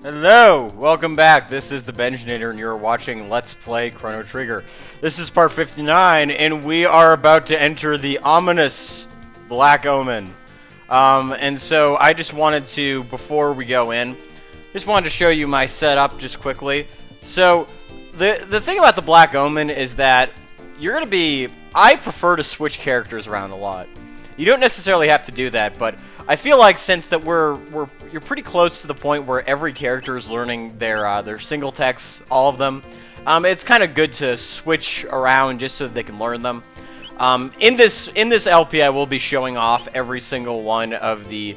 Hello! Welcome back. This is the Benjinator, and you're watching Let's Play Chrono Trigger. This is part 59, and we are about to enter the ominous Black Omen. And so I just wanted to, before we go in, just wanted to show you my setup just quickly. So, the thing about the Black Omen is that you're going to be... I prefer to switch characters around a lot. You don't necessarily have to do that, but I feel like since that you're pretty close to the point where every character is learning their single techs, all of them, it's kind of good to switch around just so that they can learn them. In this LP, I will be showing off every single one of the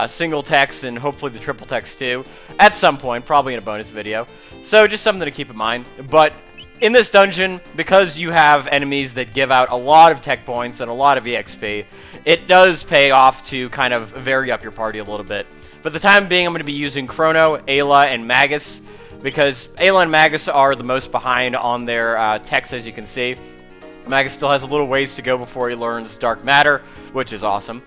single techs and hopefully the triple techs too, at some point, probably in a bonus video. So just something to keep in mind. But in this dungeon, because you have enemies that give out a lot of tech points and a lot of EXP, it does pay off to kind of vary up your party a little bit. For the time being, I'm going to be using Chrono, Ayla, and Magus, because Ayla and Magus are the most behind on their techs, as you can see. Magus still has a little ways to go before he learns Dark Matter, which is awesome.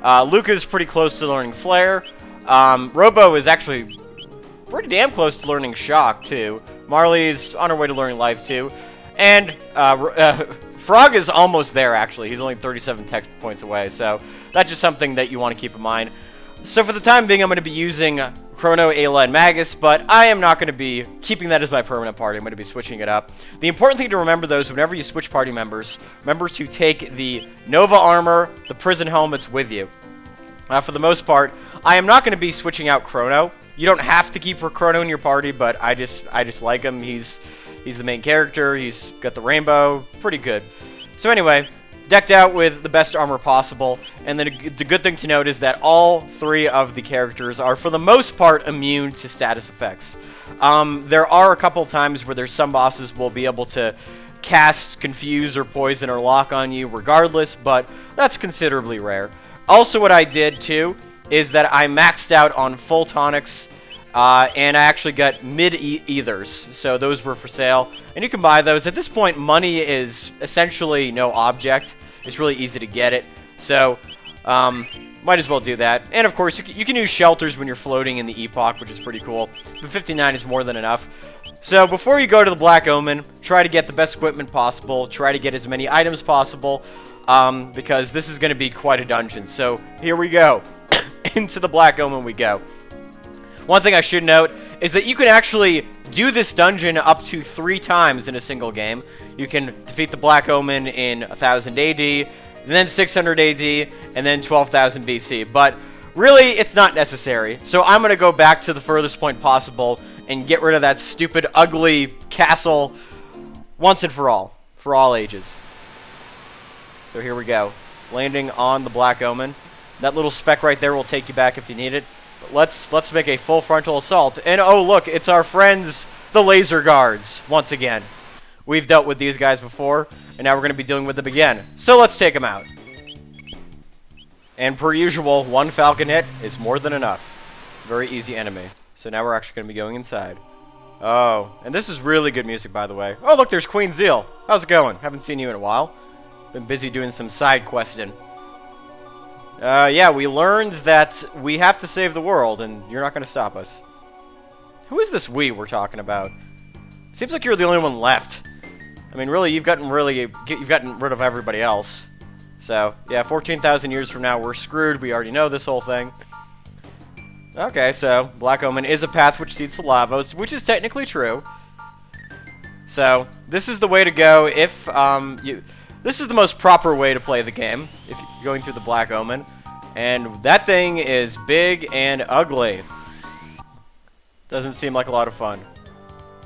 Luca is pretty close to learning Flare. Robo is actually pretty damn close to learning Shock, too. Marley's on her way to learning Life, too. And Frog is almost there, actually. He's only 37 tech points away, so that's just something that you want to keep in mind. So for the time being, I'm going to be using Chrono, Ayla, and Magus, but I am not going to be keeping that as my permanent party. I'm going to be switching it up. The important thing to remember, though, is whenever you switch party members, remember to take the Nova armor, the prison helmets with you. For the most part, I am not going to be switching out Chrono. You don't have to keep for Chrono in your party, but I just like him. He's the main character. He's got the rainbow. Pretty good. So anyway, decked out with the best armor possible. And then the good thing to note is that all three of the characters are, for the most part, immune to status effects. There are a couple times where there's some bosses will be able to cast Confuse or Poison or Lock on you regardless, but that's considerably rare. Also, what I did, too, is that I maxed out on full tonics, and I actually got mid-ethers, so those were for sale. And you can buy those. At this point, money is essentially no object. It's really easy to get it, so might as well do that. And, of course, you can use shelters when you're floating in the Epoch, which is pretty cool. But 59 is more than enough. So before you go to the Black Omen, try to get the best equipment possible. Try to get as many items possible, because this is going to be quite a dungeon. So here we go. Into the Black Omen we go. One thing I should note is that you can actually do this dungeon up to 3 times in a single game. You can defeat the Black Omen in 1000 AD, and then 600 AD, and then 12,000 BC. But really, it's not necessary. So I'm going to go back to the furthest point possible and get rid of that stupid, ugly castle once and for all ages. So here we go. Landing on the Black Omen. That little speck right there will take you back if you need it. But let's make a full frontal assault. And oh look, it's our friends, the laser guards, once again. We've dealt with these guys before, and now we're going to be dealing with them again. So let's take them out. And per usual, 1 falcon hit is more than enough. Very easy enemy. So now we're actually going to be going inside. Oh, and this is really good music, by the way. Oh look, there's Queen Zeal. How's it going? Haven't seen you in a while. Been busy doing some side questing. Yeah, we learned that we have to save the world, and you're not going to stop us. Who is this we we're talking about? Seems like you're the only one left. I mean, really, you've gotten rid of everybody else. So, yeah, 14,000 years from now, we're screwed. We already know this whole thing. Okay, so, Black Omen is a path which leads to Lavos, which is technically true. So, this is the way to go if, This is the most proper way to play the game, if you're going through the Black Omen. And that thing is big and ugly. Doesn't seem like a lot of fun.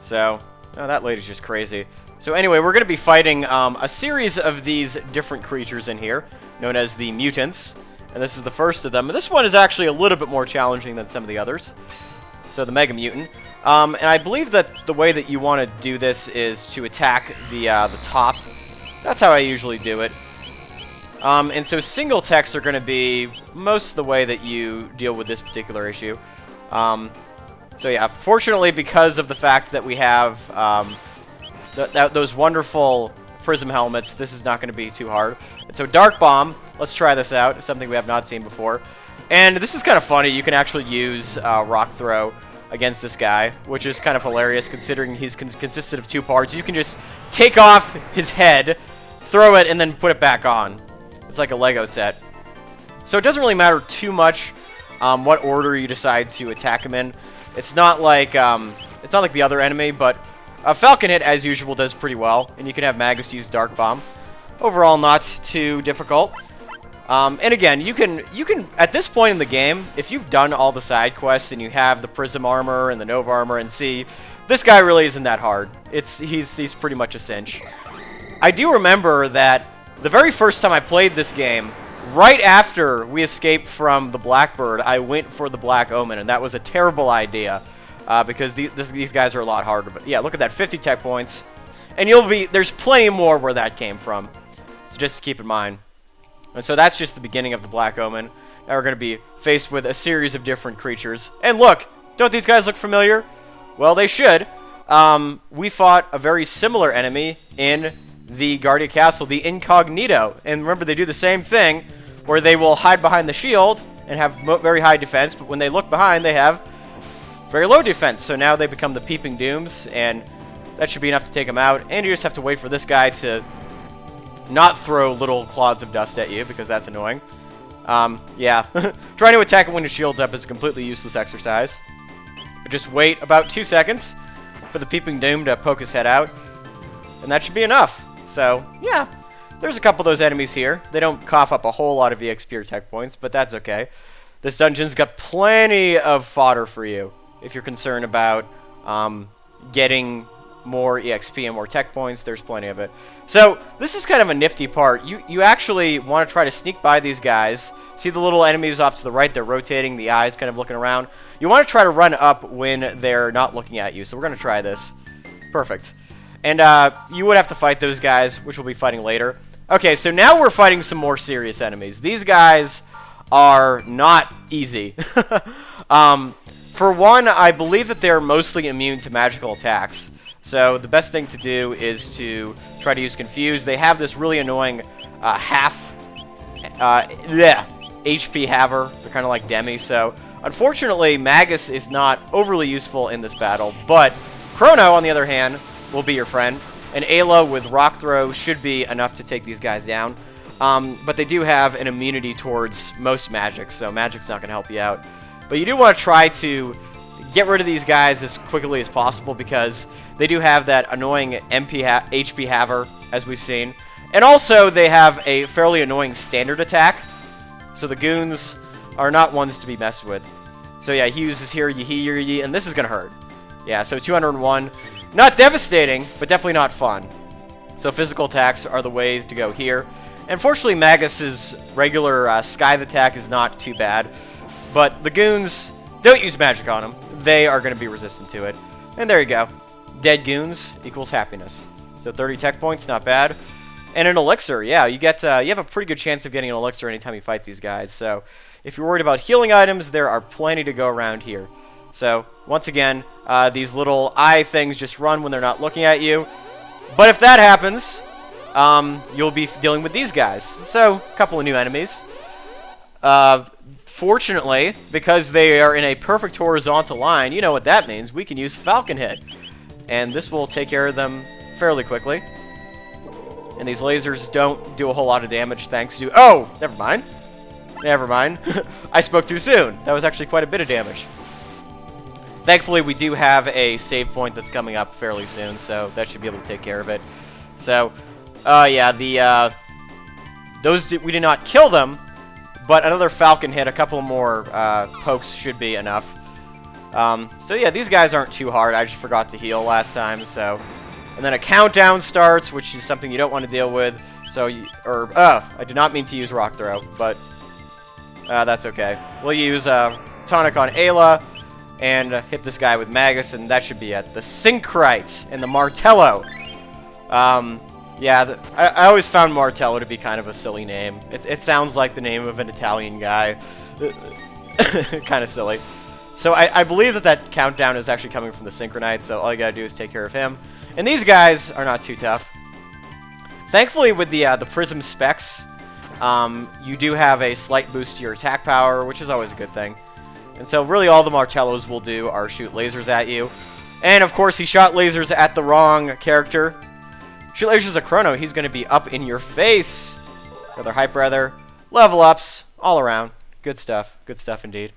So, oh, that lady's just crazy. So anyway, we're going to be fighting a series of these different creatures in here, known as the mutants. And this is the first of them. And this one is actually a little bit more challenging than some of the others. So the Mega Mutant. And I believe that the way that you want to do this is to attack the top. That's how I usually do it. And so single techs are going to be most of the way that you deal with this particular issue. So yeah, fortunately, because of the fact that we have those wonderful prism helmets, this is not going to be too hard. And so Dark Bomb, let's try this out, something we have not seen before. And this is kind of funny. You can actually use Rock Throw against this guy, which is kind of hilarious considering he's consisted of 2 parts. You can just take off his head, throw it, and then put it back on. It's like a Lego set. So it doesn't really matter too much what order you decide to attack him in. It's not like the other enemy, but Falcon Hit, as usual, does pretty well, and you can have Magus use Dark Bomb. Overall, not too difficult. And again, you can at this point in the game, if you've done all the side quests and you have the Prism armor and the Nova armor and see, this guy really isn't that hard. He's pretty much a cinch. I do remember that the very first time I played this game, right after we escaped from the Blackbird, I went for the Black Omen, and that was a terrible idea because these guys are a lot harder. But yeah, look at that, 50 tech points, and there's plenty more where that came from. So just to keep in mind. And so that's just the beginning of the Black Omen. Now we're going to be faced with a series of different creatures. And look, don't these guys look familiar? Well, they should. We fought a very similar enemy in the Guardia Castle, the Incognito. And remember, they do the same thing, where they will hide behind the shield and have very high defense, but when they look behind, they have very low defense. So now they become the Peeping Dooms, and that should be enough to take them out. And you just have to wait for this guy to not throw little clouds of dust at you, because that's annoying. Yeah. Trying to attack it when your shield's up is a completely useless exercise. Just wait about 2 seconds for the Peeping Doom to poke his head out, and that should be enough. So, yeah. There's a couple of those enemies here. They don't cough up a whole lot of EXP or tech points, but that's okay. This dungeon's got plenty of fodder for you if you're concerned about getting more EXP and more tech points. There's plenty of it. So this is kind of a nifty part. You actually want to try to sneak by these guys. See the little enemies off to the right? They're rotating, the eyes kind of looking around. You want to try to run up when they're not looking at you. So we're going to try this. Perfect. And you would have to fight those guys, which we'll be fighting later. Okay, so now we're fighting some more serious enemies. These guys are not easy. For one, I believe that they're mostly immune to magical attacks. So the best thing to do is to try to use Confuse. They have this really annoying HP haver. They're kind of like Demi. So unfortunately, Magus is not overly useful in this battle. But Chrono, on the other hand, will be your friend. And Ayla with Rock Throw should be enough to take these guys down. But they do have an immunity towards most magic, so magic's not going to help you out. But you do want to try to get rid of these guys as quickly as possible, because they do have that annoying HP haver, as we've seen. And also, they have a fairly annoying standard attack. So the goons are not ones to be messed with. So yeah, he uses here, Yi, and this is going to hurt. Yeah, so 201. Not devastating, but definitely not fun. So physical attacks are the ways to go here. Unfortunately, Magus's regular Scythe attack is not too bad. But the goons, don't use magic on them. They are going to be resistant to it. And there you go. Dead goons equals happiness. So 30 tech points, not bad. And an elixir, yeah, you have a pretty good chance of getting an elixir anytime you fight these guys. So if you're worried about healing items, there are plenty to go around here. So once again, these little eye things just run when they're not looking at you. But if that happens, you'll be dealing with these guys. So a couple of new enemies. Fortunately, because they are in a perfect horizontal line, you know what that means. We can use Falcon Hit. And this will take care of them fairly quickly. And these lasers don't do a whole lot of damage thanks to... Oh! Never mind. Never mind. I spoke too soon. That was actually quite a bit of damage. Thankfully, we do have a save point that's coming up fairly soon, so that should be able to take care of it. So, yeah, we did not kill them, but another Falcon Hit, a couple more pokes should be enough. So yeah, these guys aren't too hard. I just forgot to heal last time, so... And then a countdown starts, which is something you don't want to deal with. So, I did not mean to use Rock Throw, but that's okay. We'll use Tonic on Ayla, and hit this guy with Magus, and that should be it. The Syncrite and the Martello. Yeah, I always found Martello to be kind of a silly name. It sounds like the name of an Italian guy. Kind of silly. So I believe that countdown is actually coming from the Synchronite, so all you gotta do is take care of him. And these guys are not too tough. Thankfully, with the Prism specs, you do have a slight boost to your attack power, which is always a good thing. And so really all the Martellos will do are shoot lasers at you. And of course he shot lasers at the wrong character. Shoot lasers at Chrono, he's going to be up in your face. Rather hype, rather. Level ups all around. Good stuff indeed.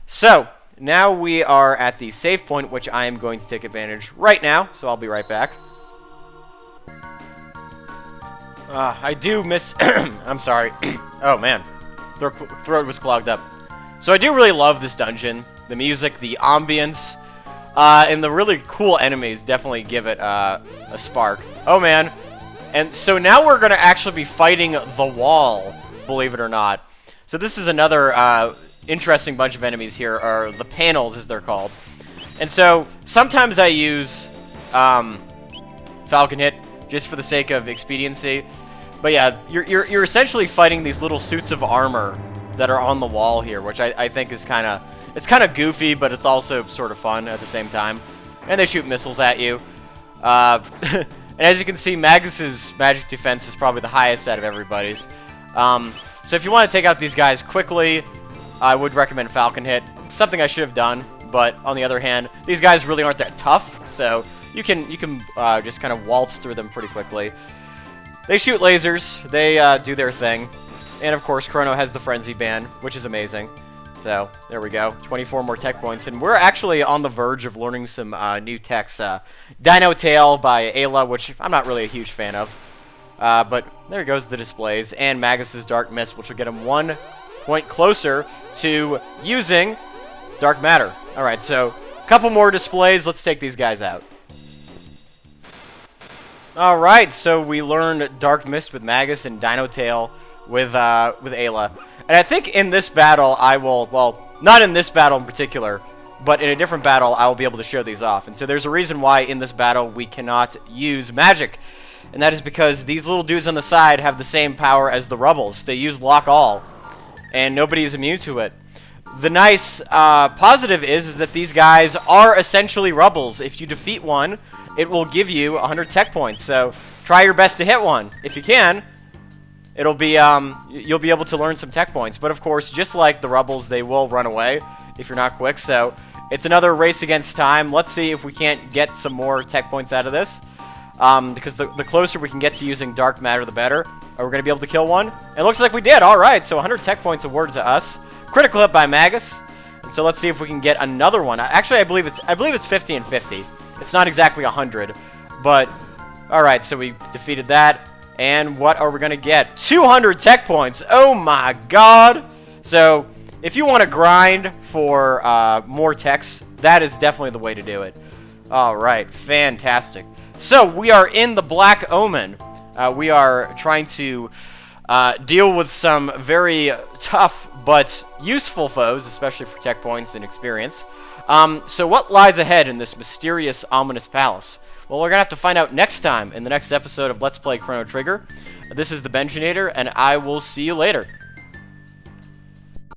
So now we are at the save point, which I am going to take advantage right now. So I'll be right back. I do miss... I'm sorry. Oh, man. Throat was clogged up. So I do really love this dungeon. The music, the ambience, and the really cool enemies definitely give it a spark. Oh, man. And so now we're going to actually be fighting the wall, believe it or not. So this is another interesting bunch of enemies here, or the panels as they're called. And so sometimes I use Falcon Hit just for the sake of expediency. But yeah, you're essentially fighting these little suits of armor that are on the wall here, which I think is kind of goofy, but it's also sort of fun at the same time. And they shoot missiles at you. And as you can see, Magus's magic defense is probably the highest out of everybody's. So if you want to take out these guys quickly, I would recommend Falcon Hit. Something I should have done, but on the other hand, these guys really aren't that tough, so you can just kind of waltz through them pretty quickly. They shoot lasers, they do their thing, and of course Chrono has the Frenzy Band, which is amazing. So there we go, 24 more tech points, and we're actually on the verge of learning some new techs. Dino Tail by Ayla, which I'm not really a huge fan of, but there goes the displays, and Magus's Dark Mist, which will get him 1 point closer to using Dark Matter. Alright, so a couple more displays. Let's take these guys out. Alright, so we learned Dark Mist with Magus and Dino Tail with Ayla. And I think in this battle I will, well, not in this battle in particular, but in a different battle I will be able to show these off. And so there's a reason why in this battle we cannot use magic. And that is because these little dudes on the side have the same power as the Rubbles. They use Lock All, and nobody is immune to it. The nice positive is that these guys are essentially Rubbles. If you defeat one, it will give you 100 tech points. So try your best to hit one. If you can, it'll be you'll be able to learn some tech points. But of course, just like the Rubbles, they will run away if you're not quick. So it's another race against time. Let's see if we can't get some more tech points out of this. Because the closer we can get to using Dark Matter, the better. Are we going to be able to kill one? It looks like we did. All right, so 100 tech points awarded to us. Critical hit by Magus. And so let's see if we can get another one. Actually, I believe it's 50 and 50. It's not exactly 100, but all right. So we defeated that, and what are we going to get? 200 tech points. Oh my God! So if you want to grind for more techs, that is definitely the way to do it. All right, fantastic. So we are in the Black Omen. We are trying to deal with some very tough but useful foes, especially for tech points and experience. So what lies ahead in this mysterious, ominous palace? Well, we're going to have to find out next time in the next episode of Let's Play Chrono Trigger. This is the Benjinator, and I will see you later.